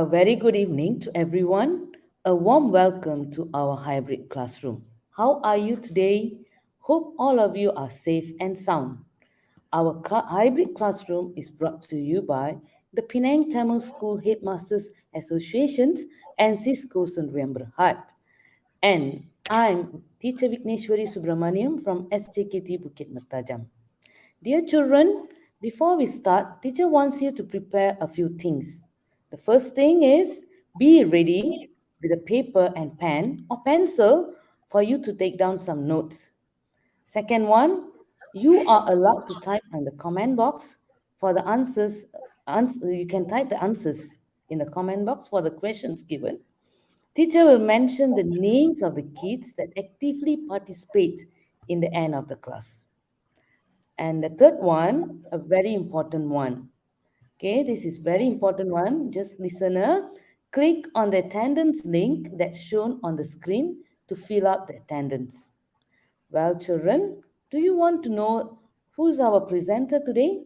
A very good evening to everyone. A warm welcome to our hybrid classroom. How are you today? Hope all of you are safe and sound. Our hybrid classroom is brought to you by the Pinang Tamil School Headmasters Associations and Cisco Sundriam Berhad. And I'm Teacher Vikneshwari Subramaniam from SJKT Bukit Mertajam. Dear children, before we start, teacher wants you to prepare a few things. The first thing is be ready with a paper and pen or pencil for you to take down some notes. Second one, you are allowed to type in the comment box for the answers. You can type the answers in the comment box for the questions given. Teacher will mention the names of the kids that actively participate in the end of the class. And the third one, a very important one. Okay, this is very important one. Just listener, click on the attendance link that's shown on the screen to fill out the attendance. Well, children, do you want to know who's our presenter today?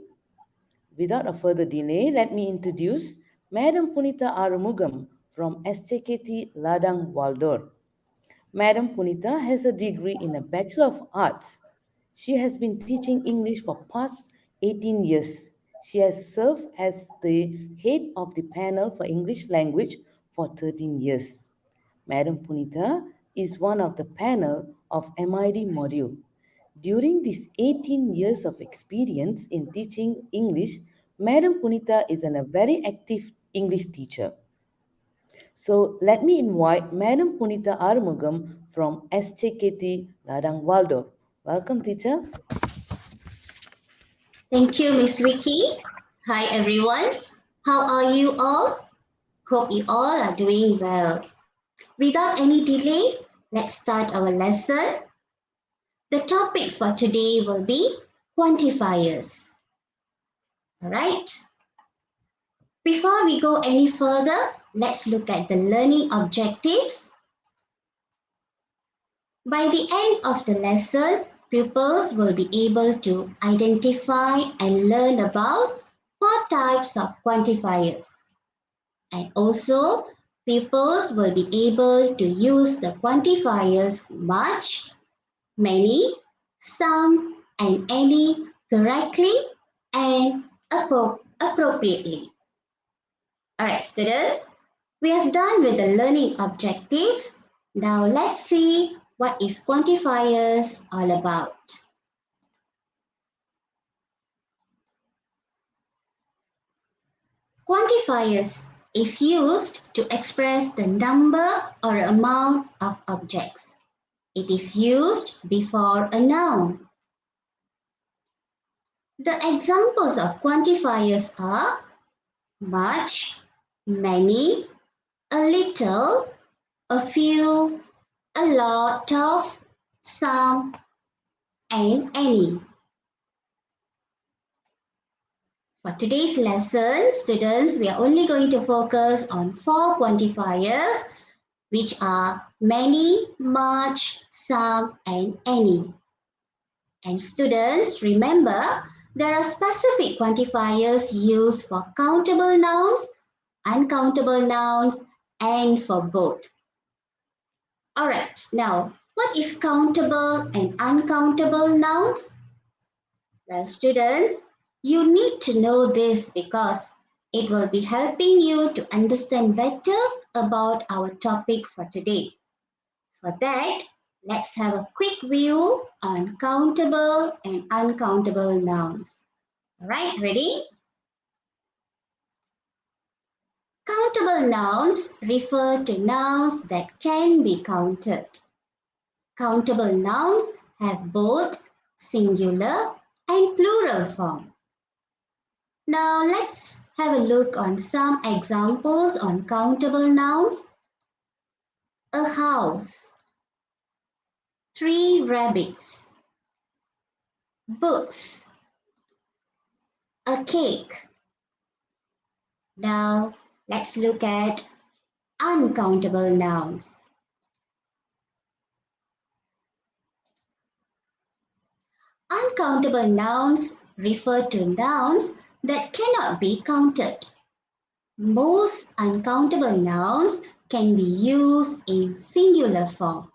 Without a further delay, let me introduce Madam Punitha Arumugam from SJKT LADANG VALDOR. Madam Punitha has a degree in a Bachelor of Arts. She has been teaching English for past 18 years. She has served as the head of the panel for English language for 13 years. Madam Punitha is one of the panel of MID module. During these 18 years of experience in teaching English, Madam Punitha is a very active English teacher. So let me invite Madam Punitha Arumugam from SJKT Ladang Waldo. Welcome, teacher. Thank you, Miss Vicky. Hi, everyone. How are you all? Hope you all are doing well. Without any delay, let's start our lesson. The topic for today will be quantifiers. All right. Before we go any further, let's look at the learning objectives. By the end of the lesson, pupils will be able to identify and learn about 4 types of quantifiers. And also, pupils will be able to use the quantifiers much, many, some, and any correctly and appropriately. All right, students, we have done with the learning objectives. Now let's see what is quantifiers all about. Quantifiers is used to express the number or amount of objects. It is used before a noun. The examples of quantifiers are much, many, a little, a few, a lot of, some, and any. For today's lesson, students, we are only going to focus on 4 quantifiers, which are many, much, some, and any. And students, remember, there are specific quantifiers used for countable nouns, uncountable nouns, and for both. All right, now, what is countable and uncountable nouns? Well, students, you need to know this because it will be helping you to understand better about our topic for today. For that, let's have a quick view on countable and uncountable nouns. All right, ready? Countable nouns refer to nouns that can be counted. Countable nouns have both singular and plural form. Now let's have a look on some examples on countable nouns. A house, 3 rabbits, books, a cake. Now let's look at uncountable nouns. Uncountable nouns refer to nouns that cannot be counted. Most uncountable nouns can be used in singular form.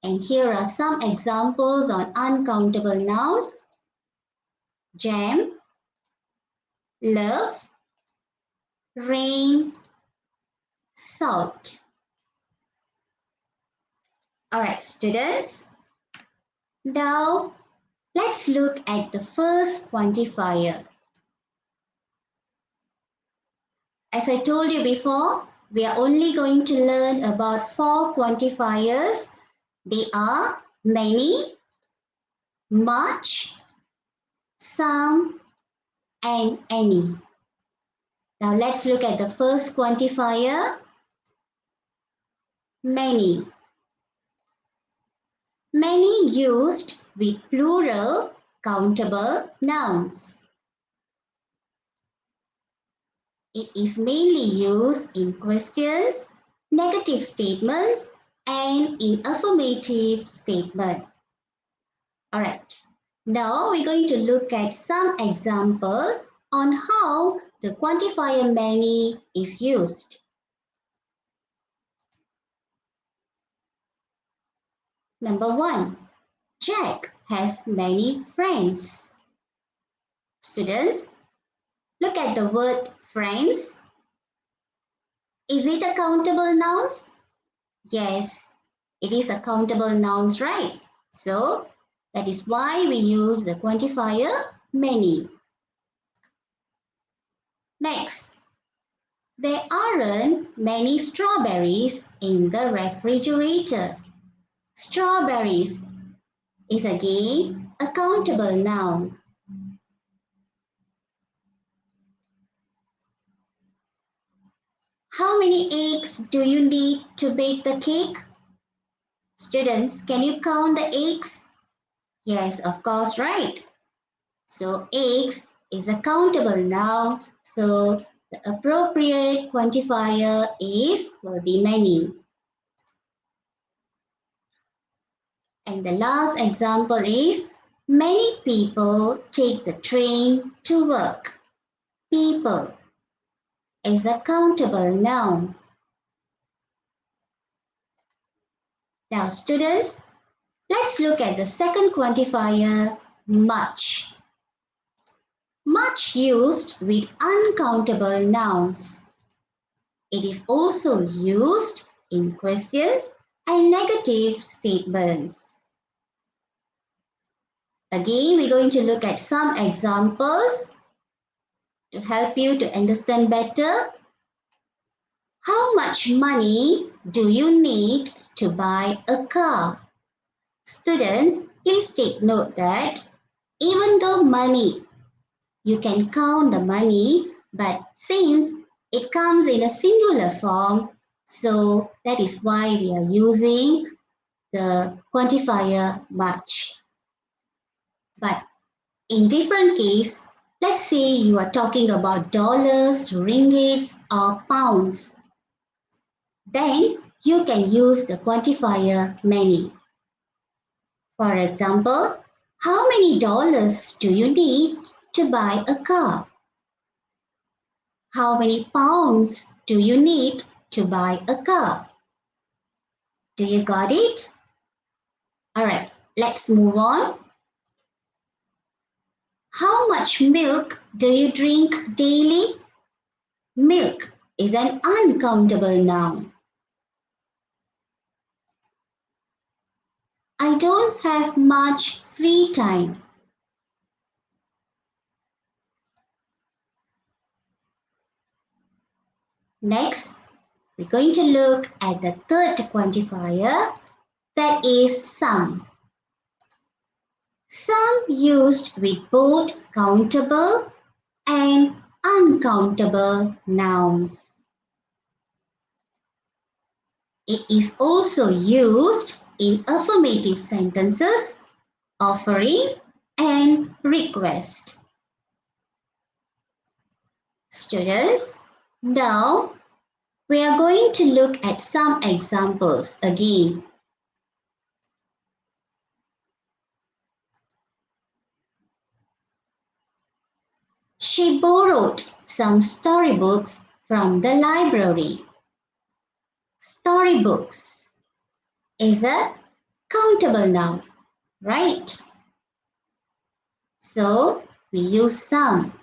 And here are some examples on uncountable nouns. Jam, love, rain, salt. All right, students. Now, let's look at the first quantifier. As I told you before, we are only going to learn about 4 quantifiers. They are many, much, some, and any. Now let's look at the first quantifier, many. Many used with plural countable nouns. It is mainly used in questions, negative statements, and in affirmative statement. All right. Now we're going to look at some example on how the quantifier many is used. Number 1, Jack has many friends. Students, look at the word friends. Is it a countable nouns? Yes, it is a countable nouns, right? So that is why we use the quantifier many. Next, there aren't many strawberries in the refrigerator. Strawberries is again a countable noun. How many eggs do you need to bake the cake? Students, can you count the eggs? Yes, of course, right. So eggs is a countable noun. So the appropriate quantifier will be many. And the last example is many people take the train to work. People is a countable noun. Now students, let's look at the second quantifier, much. Much used with uncountable nouns. It is also used in questions and negative statements. Again, we're going to look at some examples to help you to understand better. How much money do you need to buy a car? Students, please take note that even though money, you can count the money, but since it comes in a singular form, so that is why we are using the quantifier much. But in different case, let's say you are talking about dollars, ringgits, or pounds. Then you can use the quantifier many. For example, how many dollars do you need to buy a car? How many pounds do you need to buy a car? Do you got it? All right, let's move on. How much milk do you drink daily? Milk is an uncountable noun. I don't have much free time. Next, we're going to look at the third quantifier, that is some. Some used with both countable and uncountable nouns. It is also used in affirmative sentences, offering, and request. Students, now we are going to look at some examples again. She borrowed some storybooks from the library. Storybooks is a countable noun, right? So we use some.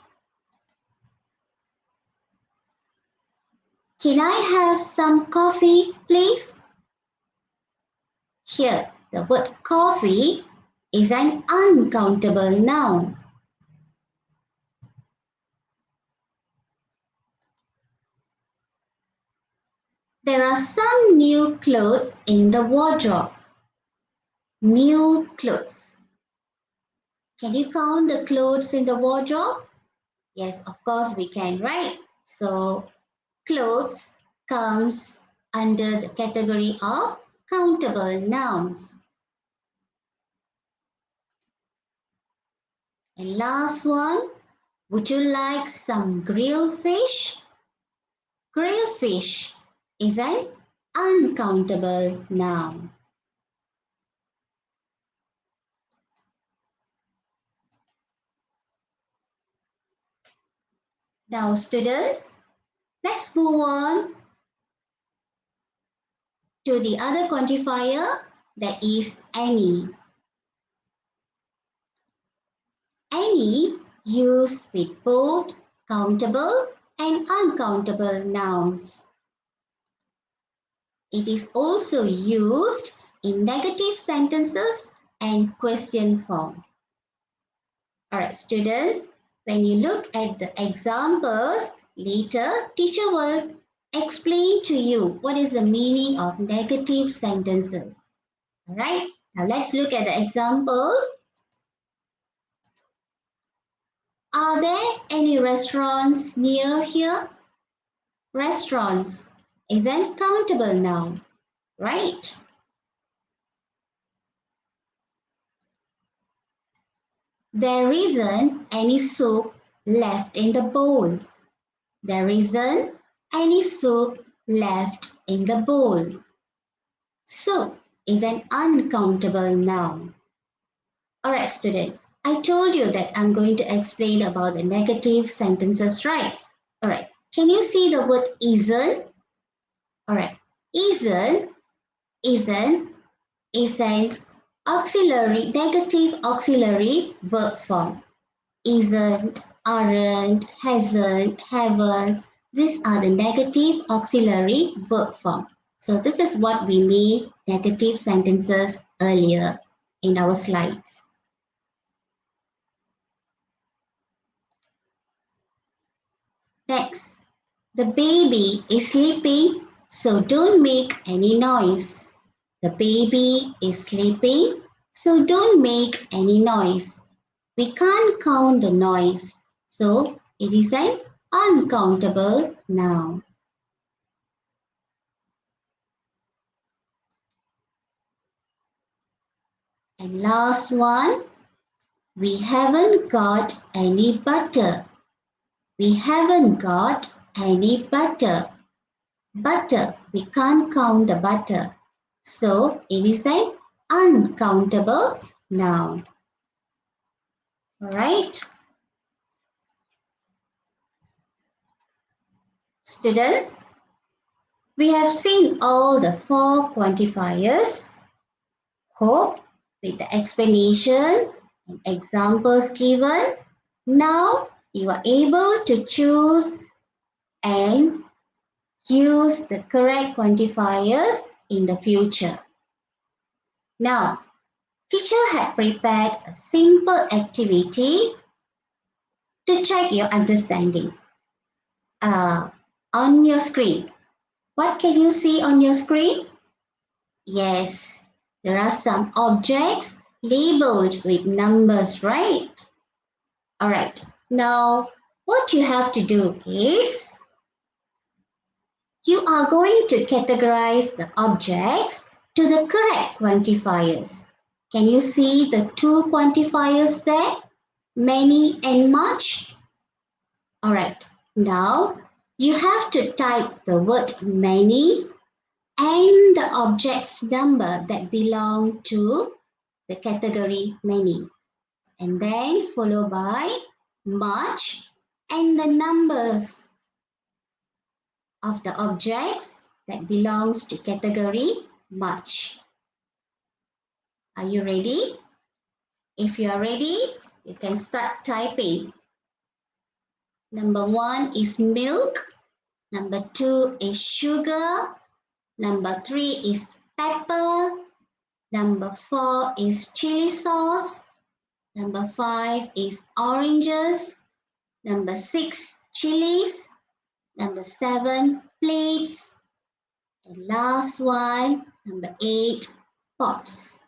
Can I have some coffee, please? Here, the word coffee is an uncountable noun. There are some new clothes in the wardrobe. New clothes. Can you count the clothes in the wardrobe? Yes, of course we can, right? So, clothes comes under the category of countable nouns. And last one, would you like some grilled fish? Grilled fish is an uncountable noun. Now students, let's move on to the other quantifier, that is any. Any used with both countable and uncountable nouns. It is also used in negative sentences and question form. Alright students, when you look at the examples, later teacher will explain to you what is the meaning of negative sentences. Alright, now let's look at the examples. Are there any restaurants near here? Restaurants is an countable noun, right? There isn't any soup left in the bowl. There isn't any soup left in the bowl. Soup is an uncountable noun. Alright student, I told you that I'm going to explain about the negative sentences, right? Alright, can you see the word isn't? Alright, isn't is an auxiliary, negative auxiliary verb form. Isn't, aren't, hasn't, haven't. These are the negative auxiliary verb form. So this is what we made negative sentences earlier in our slides. Next, the baby is sleeping, so don't make any noise. The baby is sleeping, so don't make any noise. We can't count the noise, so it is an uncountable noun. And last one, we haven't got any butter. We haven't got any butter. Butter, we can't count the butter. So it is an uncountable noun. All right. Students, we have seen all the 4 quantifiers. Hope with the explanation and examples given, now you are able to choose and use the correct quantifiers in the future. Now, teacher had prepared a simple activity to check your understanding. On your screen, what can you see on your screen? Yes, there are some objects labeled with numbers, right? All right, now what you have to do is you are going to categorize the objects to the correct quantifiers. Can you see the 2 quantifiers there? Many and much? All right, now you have to type the word many and the object's number that belong to the category many. And then followed by much and the numbers of the objects that belongs to category much. Are you ready? If you are ready, you can start typing. Number 1 is milk. Number 2 is sugar. Number 3 is pepper. Number 4 is chili sauce. Number 5 is oranges. Number 6, chilies. Number 7, plates. And last one, number 8, pots.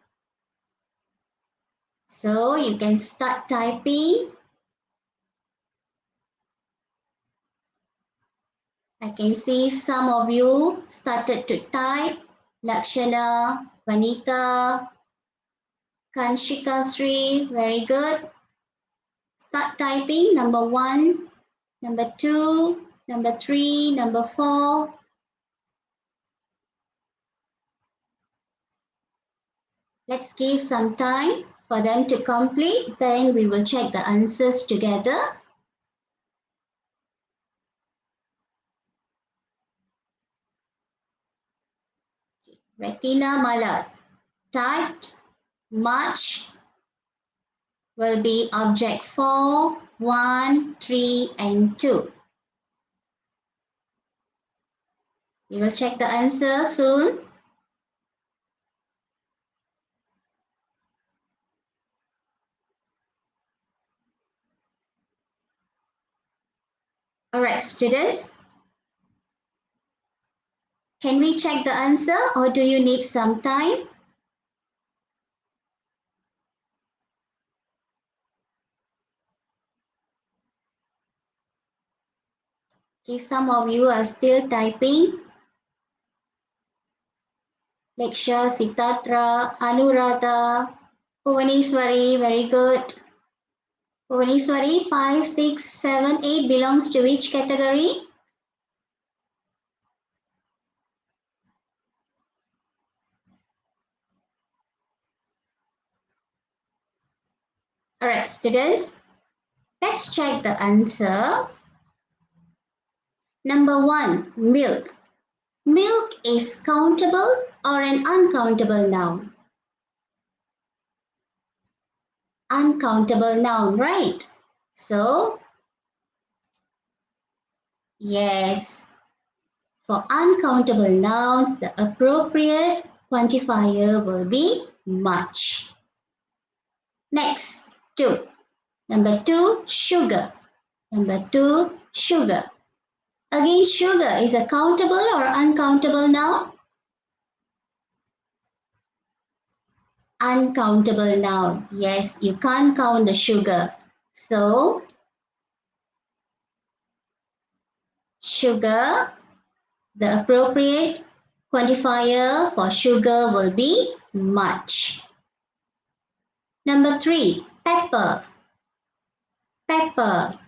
So you can start typing. I can see some of you started to type. Lakshana, Vanita, Kanshika Sri, very good. Start typing number 1, number 2, number 3, number 4. Let's give some time for them to complete, then we will check the answers together. Retina Mala typed much will be object 4, 1, 3 and 2. We will check the answer soon. Alright, students. Can we check the answer or do you need some time? Okay, some of you are still typing. Leksha, Sitatra, Anuradha, Bhuvaneswari, very good. Bhuvaneswari, 5, 6, 7, 8 belongs to which category? Alright, students, let's check the answer. Number 1, milk. Milk is countable or an uncountable noun? Uncountable noun, right? So, yes, for uncountable nouns, the appropriate quantifier will be much. Next, 2. Number 2, sugar. Number 2, sugar. Again, sugar is a countable or uncountable noun? Uncountable noun. Yes, you can't count the sugar. So, sugar, the appropriate quantifier for sugar will be much. Number 3, pepper. Pepper.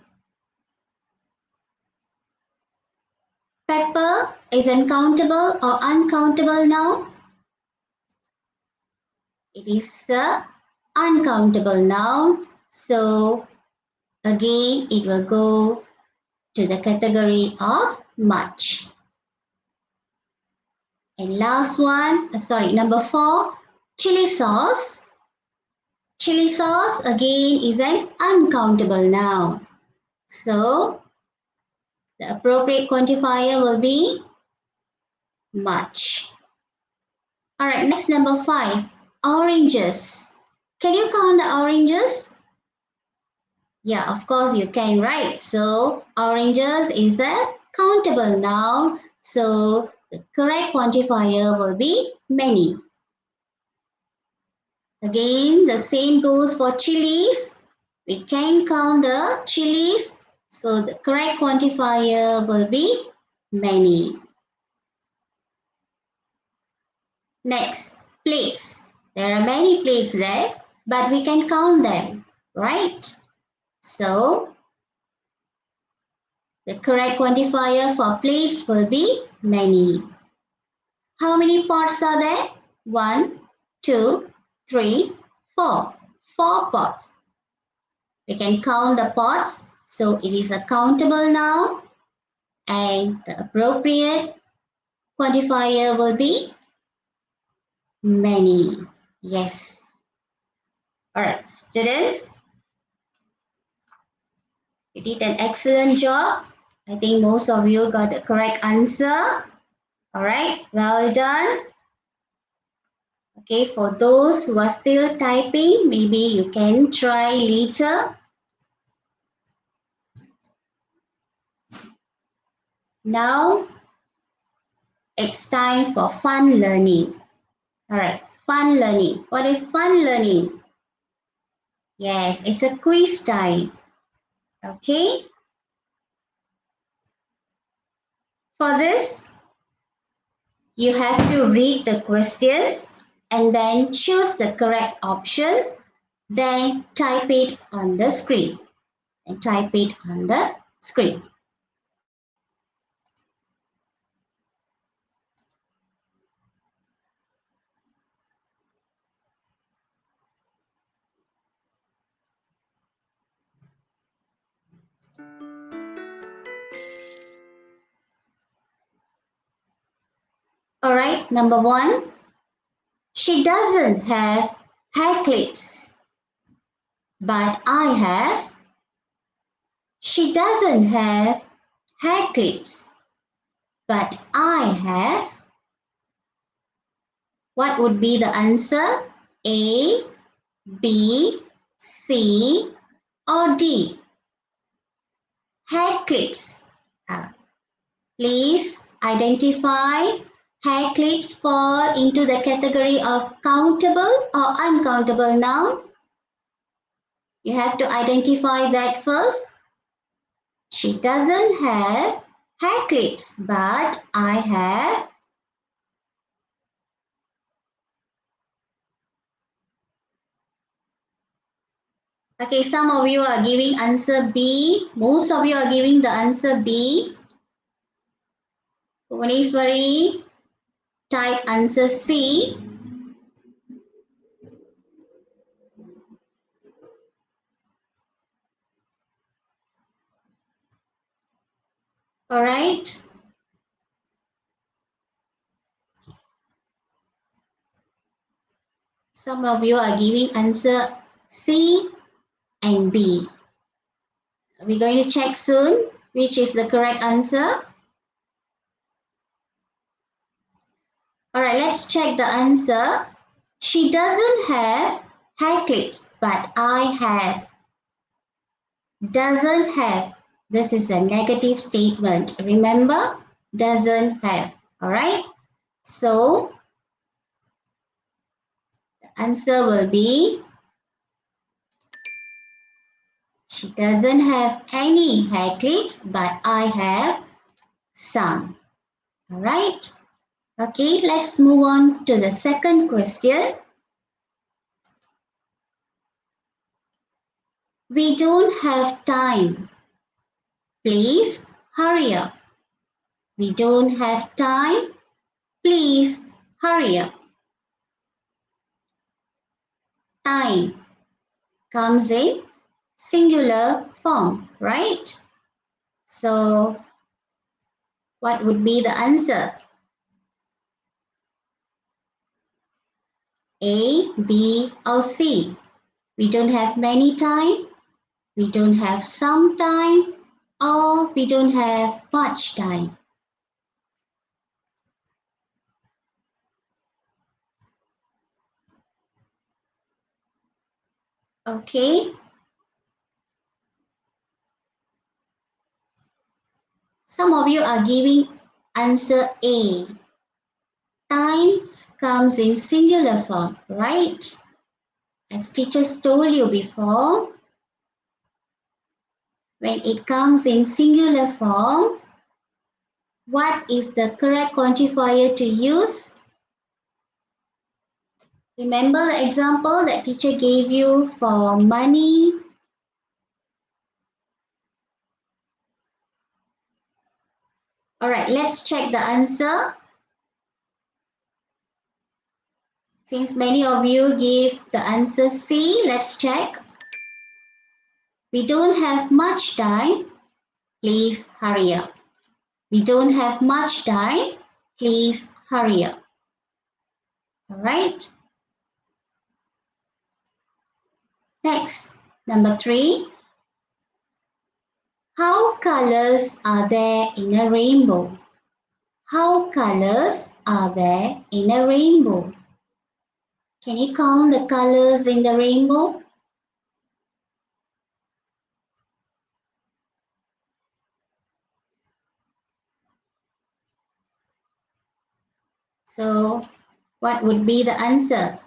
Pepper is an countable or uncountable noun? It is an uncountable noun. So, again, it will go to the category of much. And last one, number 4, chili sauce. Chili sauce again is an uncountable noun. So, the appropriate quantifier will be much. Alright, next number 5, oranges. Can you count the oranges? Yeah, of course you can, right? So, oranges is a countable noun. So, the correct quantifier will be many. Again, the same goes for chilies. We can count the chilies. So, the correct quantifier will be many. Next, plates. There are many plates there, but we can count them, right? So, the correct quantifier for plates will be many. How many pots are there? 1, 2, 3, 4. 4 pots. We can count the pots. So, it is a countable noun And the appropriate quantifier will be many. Yes. All right, students, you did an excellent job. I think most of you got the correct answer. All right, well done. Okay, for those who are still typing, maybe you can try later. Now, it's time for fun learning. All right, fun learning. What is fun learning? Yes, it's a quiz time. Okay. For this, you have to read the questions and then choose the correct options. Then type it on the screen. And type it on the screen. All right, number 1. She doesn't have hair clips, but I have. She doesn't have hair clips, but I have. What would be the answer? A, B, C, or D? Hair clips. Please identify. Hair clips fall into the category of countable or uncountable nouns. You have to identify that first. She doesn't have hair clips, but I have. Okay, some of you are giving answer B. Most of you are giving the answer B. Bhuvaneshwari, type answer C. All right. Some of you are giving answer C and B. We're going to check soon which is the correct answer. All right, let's check the answer. She doesn't have hair clips, but I have. Doesn't have. This is a negative statement. Remember, doesn't have. All right. So the answer will be she doesn't have any hair clips, but I have some. All right. Okay, let's move on to the second question. We don't have time. Please hurry up. We don't have time. Please hurry up. Time comes in singular form, right? So what would be the answer? A, B, or C? We don't have many time. We don't have some time. Or we don't have much time. Okay. Some of you are giving answer A. Time comes in singular form, right? As teachers told you before, when it comes in singular form, what is the correct quantifier to use? Remember the example that teacher gave you for money? All right, let's check the answer. Since many of you give the answer C, let's check. We don't have much time. Please hurry up. We don't have much time. Please hurry up. All right. Next, number 3. How colors are there in a rainbow? How colors are there in a rainbow? Can you count the colors in the rainbow? So, what would be the answer?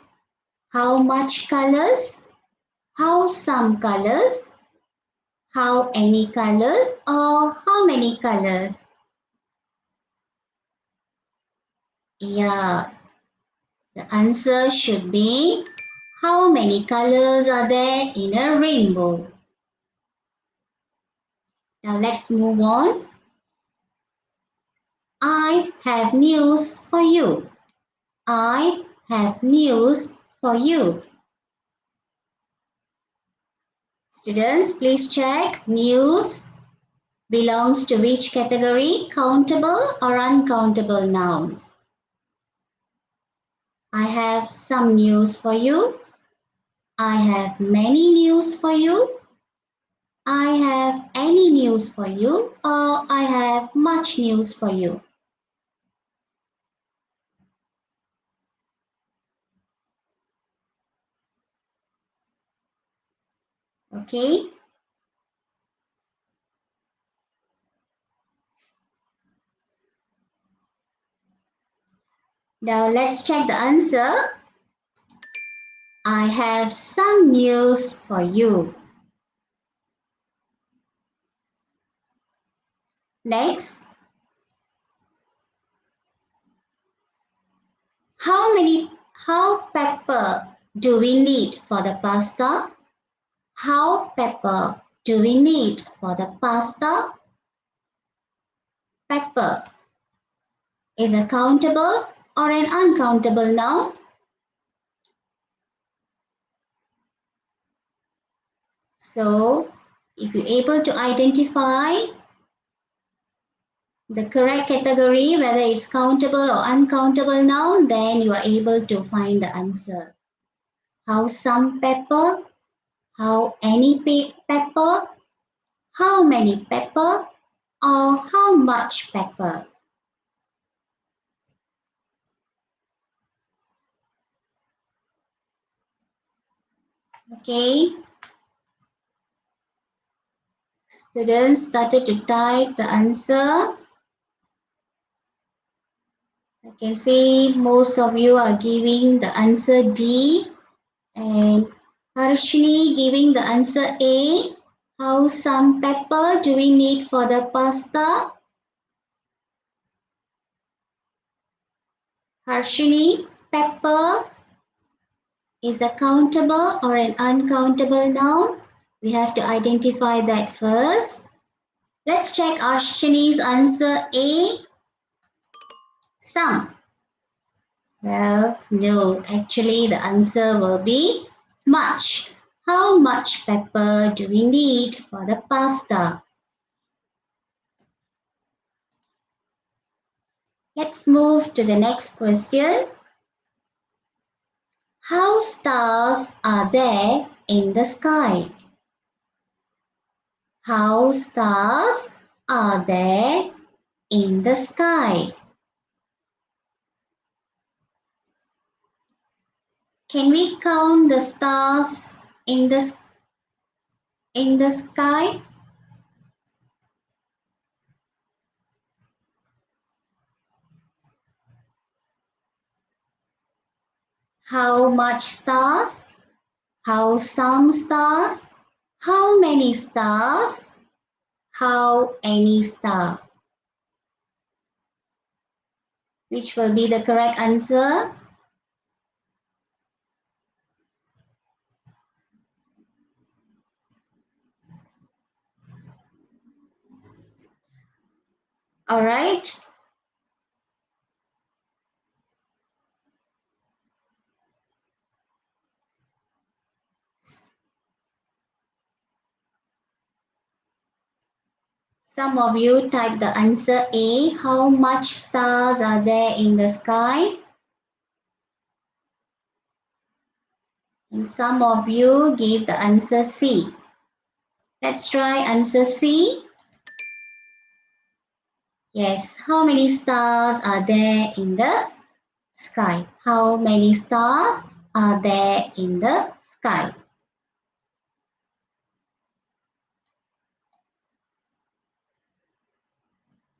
How much colors? How some colors? How any colors? Or how many colors? Yeah, the answer should be how many colors are there in a rainbow? Now let's move on. I have news for you. I have news for you. Students, please check news belongs to which category? Countable or uncountable nouns? I have some news for you. I have many news for you. I have any news for you, or I have much news for you. Okay. Now let's check the answer. I have some news for you. Next. How pepper do we need for the pasta? How pepper do we need for the pasta? Pepper is a countable or an uncountable noun? So, if you're able to identify the correct category, whether it's countable or uncountable noun, then you are able to find the answer. How some pepper? How any pepper? How many pepper? Or how much pepper? Okay. Students started to type the answer. I can see most of you are giving the answer D, and Harshini giving the answer A. How some pepper do we need for the pasta? Harshini, pepper is a countable or an uncountable noun? We have to identify that first. Let's check Harshini's answer A. Some. Well, no, actually the answer will be much. How much pepper do we need for the pasta? Let's move to the next question. How stars are there in the sky? How stars are there in the sky? Can we count the stars in the sky? How much stars? How some stars? How many stars? How any star? Which will be the correct answer? All right. Some of you type the answer A. How much stars are there in the sky? And some of you give the answer C. Let's try answer C. Yes, how many stars are there in the sky? How many stars are there in the sky?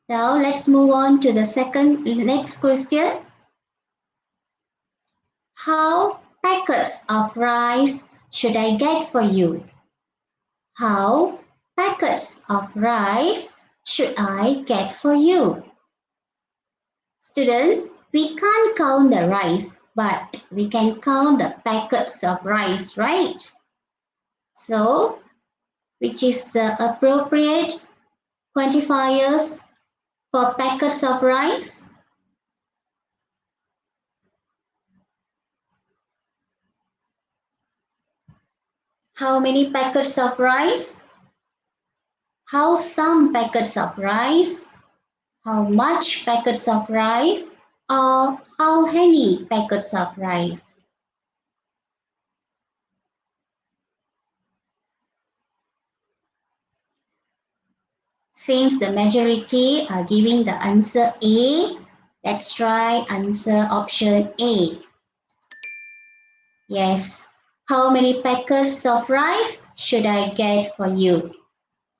Now let's move on to the next question. How packets of rice should I get for you? How packets of rice should I get for you? Students, we can't count the rice, but we can count the packets of rice, right? So, which is the appropriate quantifiers for packets of rice? How many packets of rice? How some packets of rice? How much packets of rice? Or how many packets of rice? Since the majority are giving the answer A, let's try answer option A. Yes. How many packets of rice should I get for you?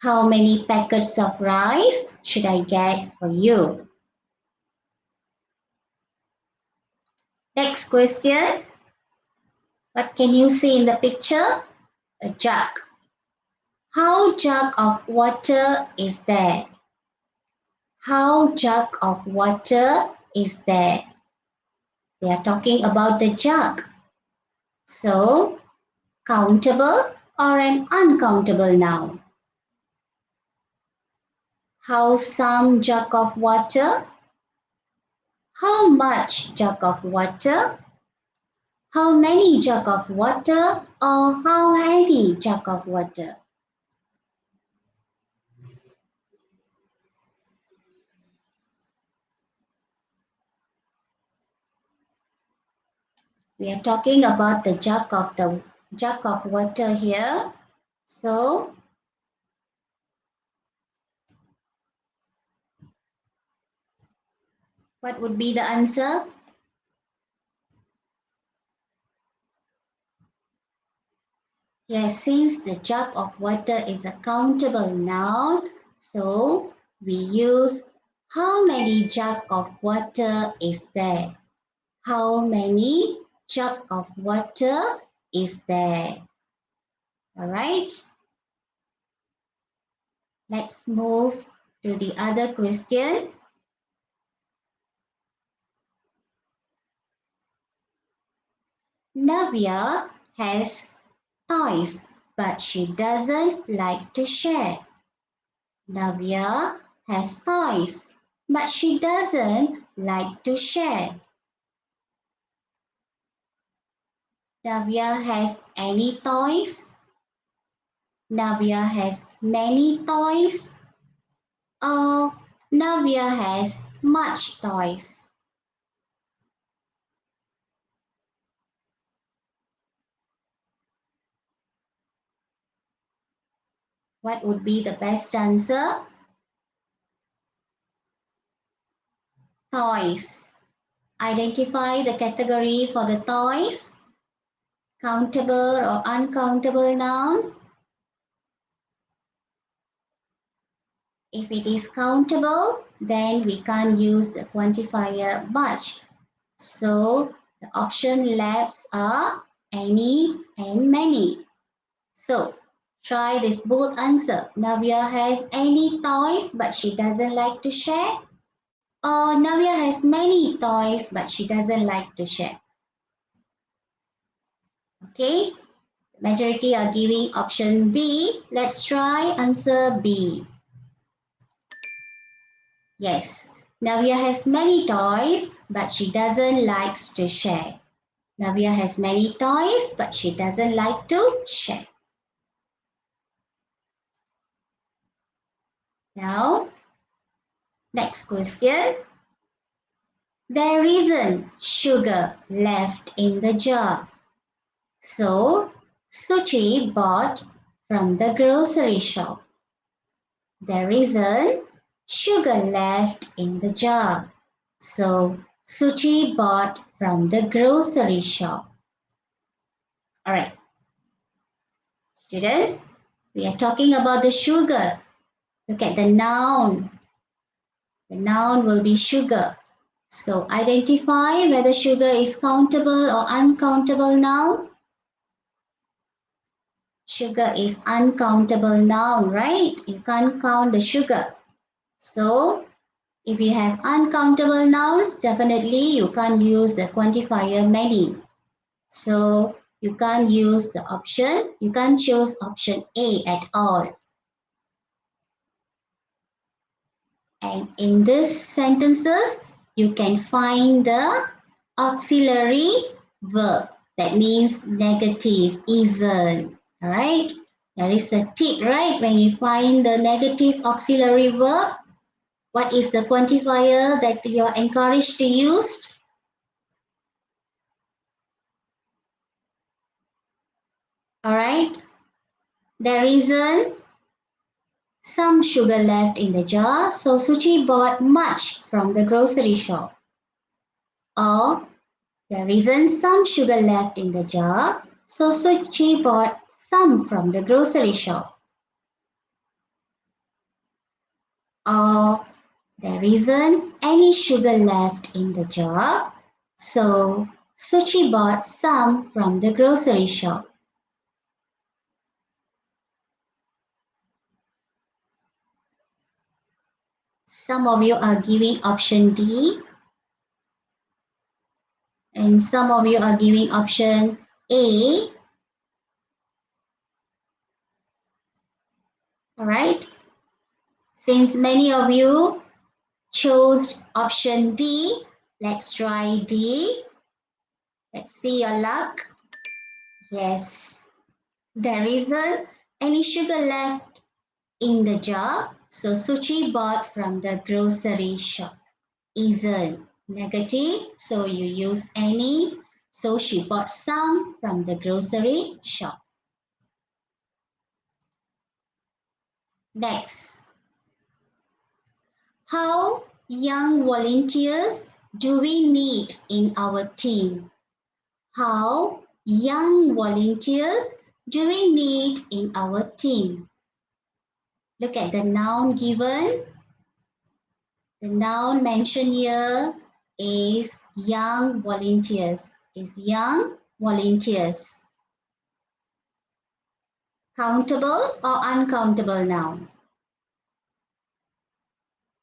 How many packets of rice should I get for you? Next question. What can you see in the picture? A jug. How jug of water is there? How jug of water is there? They are talking about the jug. So, countable or an uncountable noun? How some jug of water? How much jug of water? How many jug of water? Or how many jug of water? We are talking about the jug of water here. So, what would be the answer? Yes, since the jug of water is a countable noun, so we use how many jug of water is there? How many jug of water is there? All right. Let's move to the other question. Navya has toys, but she doesn't like to share. Navya has toys, but she doesn't like to share. Navya has any toys? Navya has many toys? Or Navya has much toys? What would be the best answer? Toys. Identify the category for the toys. Countable or uncountable nouns. If it is countable, then we can't use the quantifier much. So the option left are any and many. So try this both answer. Navya has any toys but she doesn't like to share. Or Navya has many toys but she doesn't like to share. Okay, the majority are giving option B. Let's try answer B. Yes, Navya has many toys but she doesn't like to share. Navya has many toys but she doesn't like to share. Now, next question. There isn't sugar left in the jar. So, Suchi bought from the grocery shop. There isn't sugar left in the jar. So, Suchi bought from the grocery shop. All right. Students, we are talking about the sugar. Look at the noun. The noun will be sugar. So identify whether sugar is countable or uncountable noun. Sugar is uncountable noun, right? You can't count the sugar. So if you have uncountable nouns, definitely you can't use the quantifier many. So you can't use the option, you can't choose option A at all. And in these sentences, you can find the auxiliary verb. That means negative, isn't. All right? There is a tick, right? When you find the negative auxiliary verb, what is the quantifier that you are encouraged to use? All right? There isn't some sugar left in the jar, so Suchi bought much from the grocery shop. Or there isn't some sugar left in the jar, so Suchi bought some from the grocery shop. Or there isn't any sugar left in the jar, so Suchi bought some from the grocery shop. Some of you are giving option D, and some of you are giving option A. All right. Since many of you chose option D, let's try D. Let's see your luck. Yes, there isn't any sugar left in the jar, so Suchi bought from the grocery shop. Isn't negative, so you use any. So she bought some from the grocery shop. Next, how young volunteers do we need in our team? How young volunteers do we need in our team? Look at the noun given. The noun mentioned here is young volunteers. Is young volunteers. Countable or uncountable noun?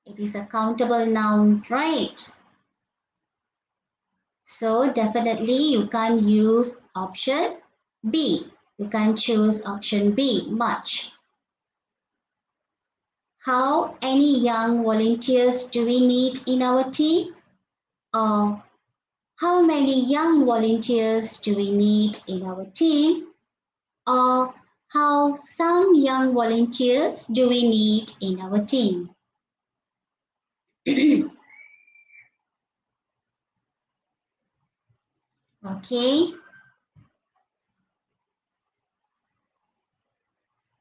It is a countable noun, right? So definitely you can't use option B. You can choose option B, much. How many young volunteers do we need in our team? Or how many young volunteers do we need in our team? Or how some young volunteers do we need in our team? Okay.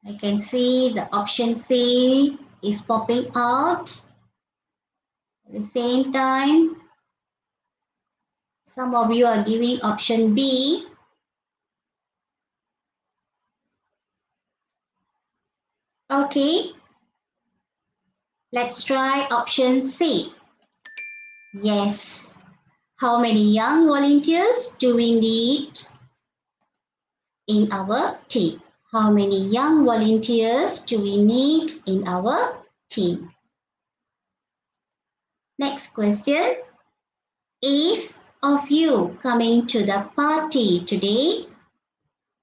I can see the option C is popping out. At the same time, some of you are giving option B. Okay. Let's try option C. Yes. How many young volunteers do we need in our team? How many young volunteers do we need in our team? Next question. Is of you coming to the party today?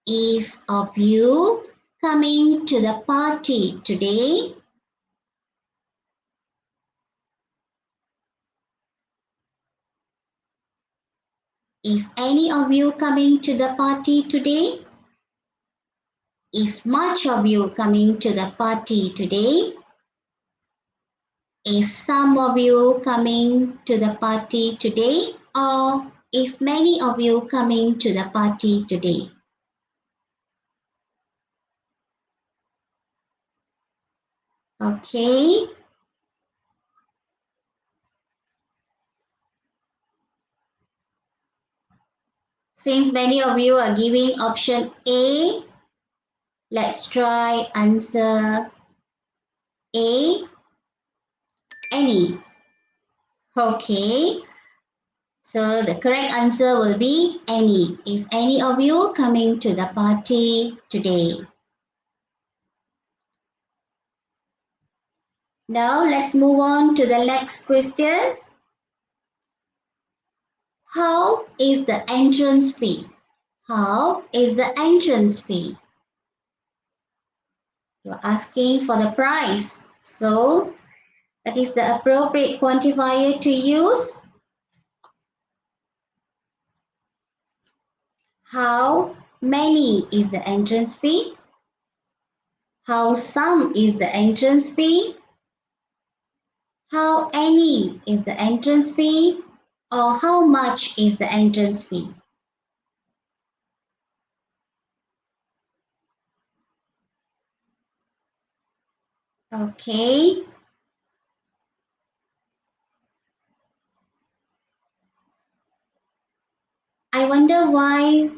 Is of you coming to the party today? Is any of you coming to the party today? Is much of you coming to the party today? Is some of you coming to the party today, or is many of you coming to the party today? Okay. Since many of you are giving option A, let's try answer A, any. Okay. So the correct answer will be any. Is any of you coming to the party today? Now let's move on to the next question. How is the entrance fee? How is the entrance fee? You're asking for the price. So that is the appropriate quantifier to use. How many is the entrance fee? How some is the entrance fee? How any is the entrance fee? Or how much is the entrance fee? Okay. I wonder why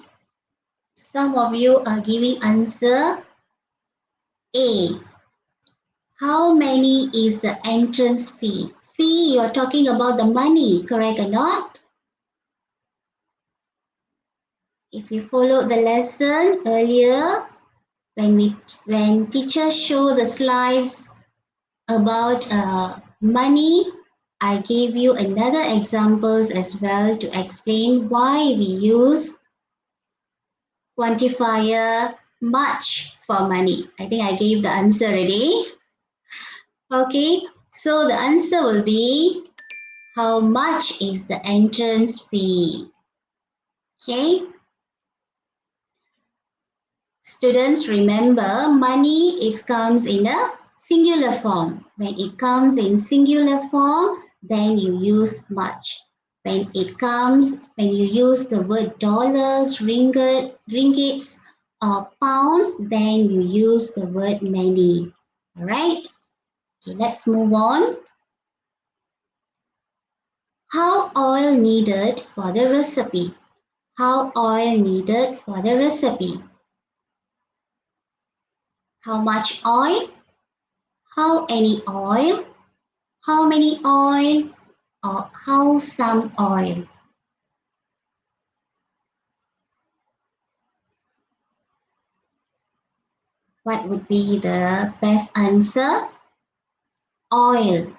some of you are giving answer A. How many is the entrance fee? Fee, you're talking about the money, correct or not? If you followed the lesson earlier, when teachers show the slides about money, I gave you another examples as well to explain why we use quantifier much for money. I think I gave the answer already. Okay, so the answer will be how much is the entrance fee? Okay. Students, remember money, it comes in a singular form. When it comes in singular form, then you use much. When you use the word dollars, ringgits, or pounds, then you use the word many. All right. Okay, let's move on. How oil needed for the recipe? How oil needed for the recipe? How much oil? How any oil? How many oil? Or how some oil? What would be the best answer? Oil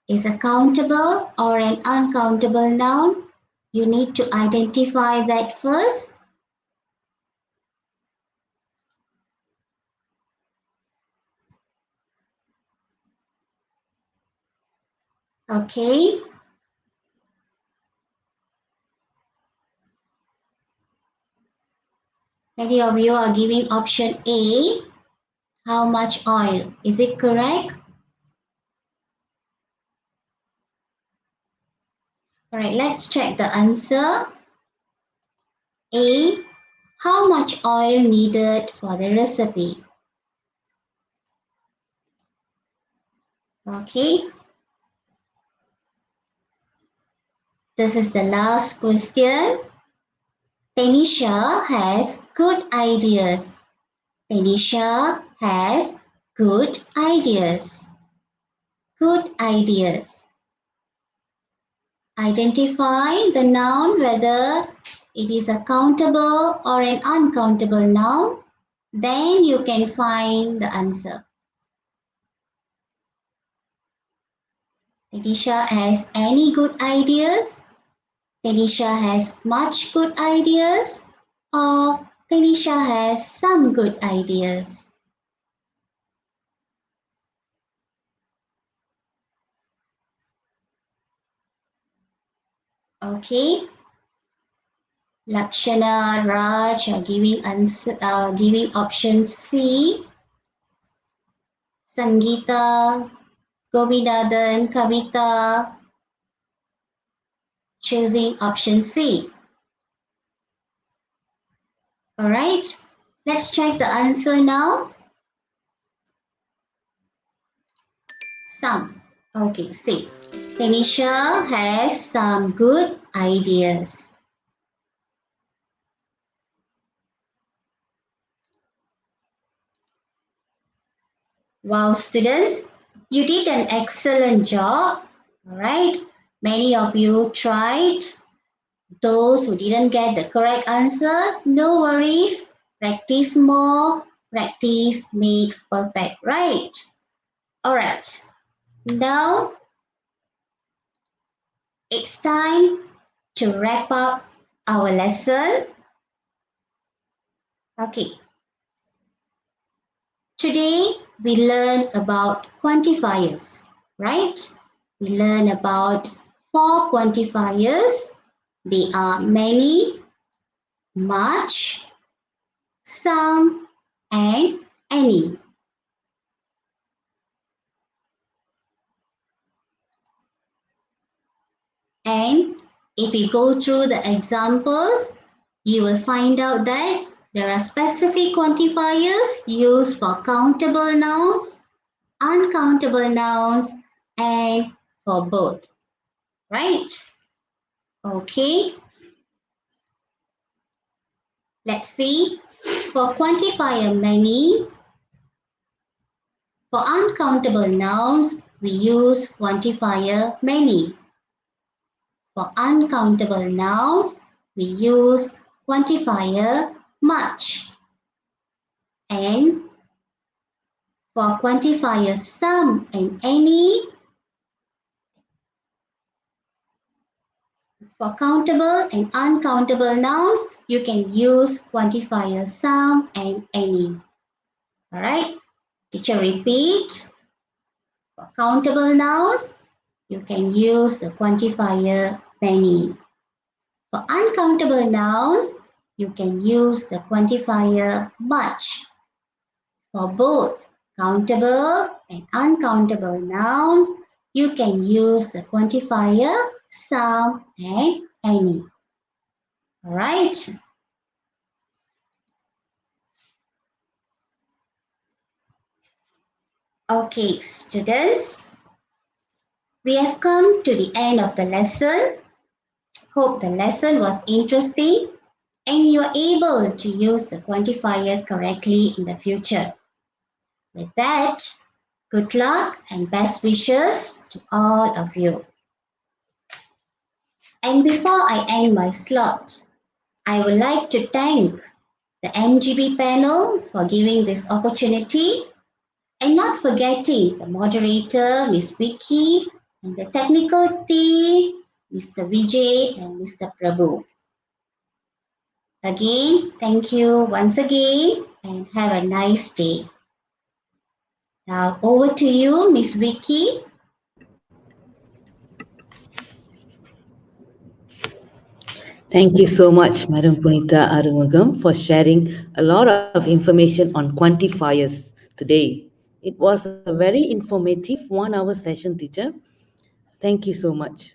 is a countable or an uncountable noun. You need to identify that first. Okay. Many of you are giving option A. How much oil? Is it correct? All right, let's check the answer. A. How much oil needed for the recipe? Okay. This is the last question. Tanisha has good ideas. Tanisha has good ideas. Good ideas. Identify the noun, whether it is a countable or an uncountable noun. Then you can find the answer. Tanisha has any good ideas? Tanisha has much good ideas? Or Tanisha has some good ideas? Okay. Lakshana, Raj are giving option C. Sangeeta, Govinathan, Kavita, choosing option C. All right, let's check the answer now. Some. Okay, see. Tanisha has some good ideas. Wow, students, you did an excellent job. All right, many of you tried. Those who didn't get the correct answer, no worries. Practice more. Practice makes perfect, right? All right, now it's time to wrap up our lesson. Okay, today we learn about quantifiers, right? We learn about 4 quantifiers. They are many, much, some, and any. And if you go through the examples, you will find out that there are specific quantifiers used for countable nouns, uncountable nouns, and for both, right? Okay, let's see. For quantifier many, for uncountable nouns, we use quantifier many. For uncountable nouns, we use quantifier much. And for quantifier some and any, for countable and uncountable nouns, you can use quantifier some and any. All right, teacher repeat. For countable nouns, you can use the quantifier many. For uncountable nouns, you can use the quantifier much. For both countable and uncountable nouns, you can use the quantifier some and any. All right. Okay, students, we have come to the end of the lesson. Hope the lesson was interesting and you are able to use the quantifier correctly in the future. With that, good luck and best wishes to all of you. And before I end my slot, I would like to thank the MGB panel for giving this opportunity and not forgetting the moderator, Miss Vicky, and the technical team, Mr. Vijay and Mr. Prabhu. Again, thank you once again and have a nice day. Now over to you, Miss Vicky. Thank you so much, Madam Punitha Arumugam, for sharing a lot of information on quantifiers today. It was a very informative 1 hour session, teacher. Thank you so much.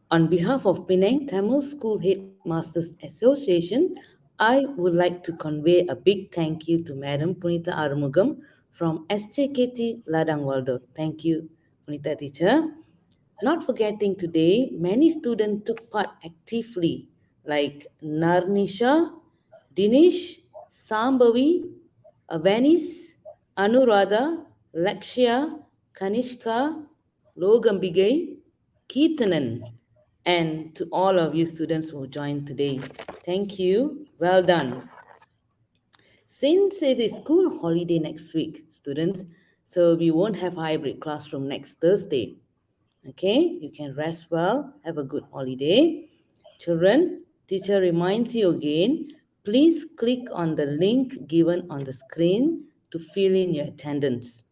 On behalf of Pinang Tamil School Headmasters Association, I would like to convey a big thank you to Madam Punitha Arumugam from SJKT LADANG VALDOR. Thank you, Punitha teacher. Not forgetting today, many students took part actively, like Narnisha, Dinesh, Sambhavi, Avanis, Anuradha, Lakshya, Kanishka, Logambigai, Keertanan, and to all of you students who joined today. Thank you. Well done. Since it is school holiday next week, students, so we won't have hybrid classroom next Thursday. Okay, you can rest well, have a good holiday. Children, teacher reminds you again, please click on the link given on the screen to fill in your attendance.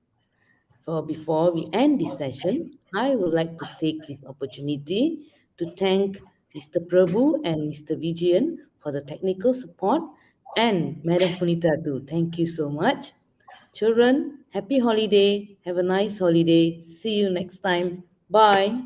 For before we end this session, I would like to take this opportunity to thank Mr. Prabhu and Mr. Vijayan for the technical support and Madam Punitha too. Thank you so much. Children, Happy holiday. Have a nice holiday. See you next time. Bye.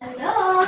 Hello.